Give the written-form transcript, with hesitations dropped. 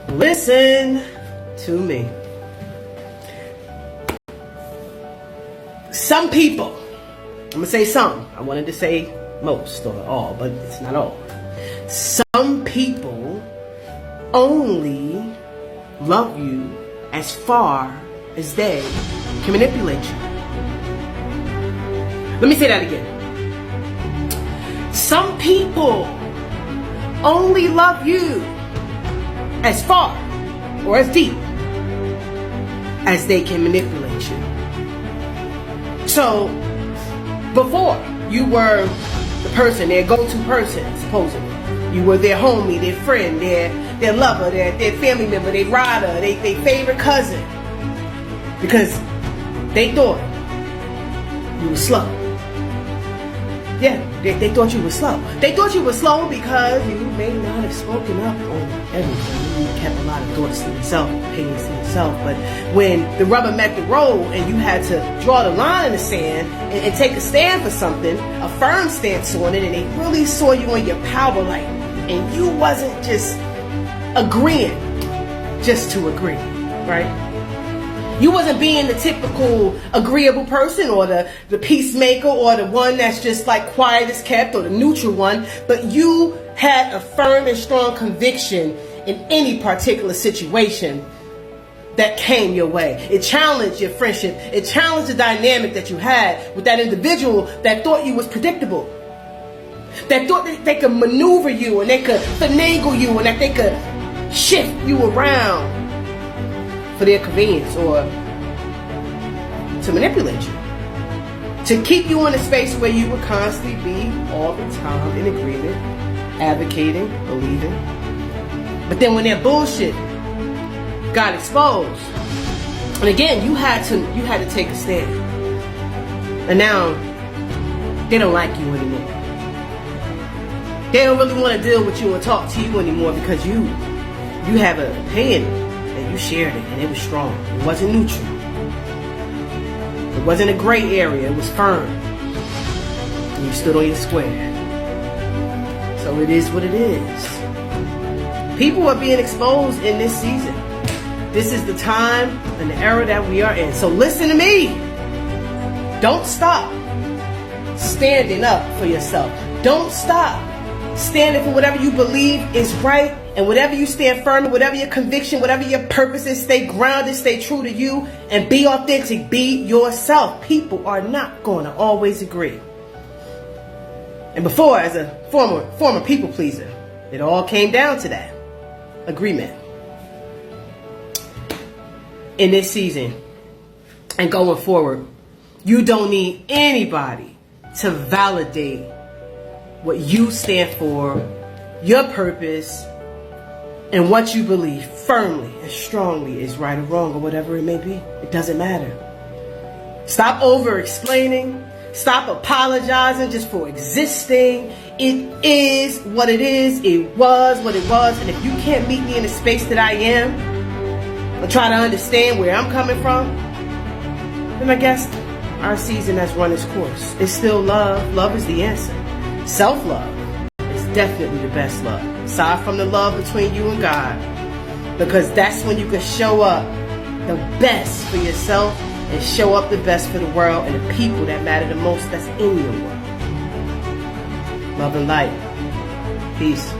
Listen to me. Some people, I'm going to say some. I wanted to say most or all, but it's not all. Some people only love you as far as they can manipulate you. Let me say that again. Some people only love you as far or as deep as they can manipulate you. So, before you were the person, their go-to person, supposedly. You were their homie, their friend, their lover, their family member, their rider, their favorite cousin. Because they thought you were slow. Yeah, they thought you were slow. They thought you were slow because you may not have spoken up on everything. You kept a lot of thoughts to yourself, opinions to yourself. But when the rubber met the road and you had to draw the line in the sand and take a stand for something, a firm stance on it, and they really saw you on your power light, and you wasn't just agreeing just to agree, right? You wasn't being the typical agreeable person or the peacemaker or the one that's just like quiet as kept or the neutral one, but you had a firm and strong conviction in any particular situation that came your way. It challenged your friendship. It challenged the dynamic that you had with that individual that thought you was predictable, that thought that they could maneuver you and they could finagle you and that they could shift you around for their convenience or to manipulate you, to keep you in a space where you would constantly be all the time in agreement, advocating, believing. But then when their bullshit got exposed, and again you had to take a stand, and now they don't like you anymore. They don't really want to deal with you and talk to you anymore because you have an opinion and you shared it and it was strong. It wasn't neutral. It wasn't a gray area. It was firm. And you stood on your square. So it is what it is. People are being exposed in this season. This is the time and the era that we are in. So listen to me. Don't stop standing up for yourself. Don't stop standing for whatever you believe is right, and whatever you stand firm in, whatever your conviction, whatever your purpose is, stay grounded, stay true to you, and be authentic, be yourself. People are not going to always agree. And before, as a former people pleaser, it all came down to that agreement. In this season and going forward, you don't need anybody to validate what you stand for, your purpose, and what you believe firmly and strongly is right or wrong or whatever it may be. It doesn't matter. Stop over-explaining. Stop apologizing just for existing. It is what it is. It was what it was. And if you can't meet me in the space that I am or try to understand where I'm coming from, then I guess our season has run its course. It's still love. Love is the answer. Self-love is definitely the best love, aside from the love between you and God, because that's when you can show up the best for yourself and show up the best for the world and the people that matter the most that's in your world. Love and light. Peace.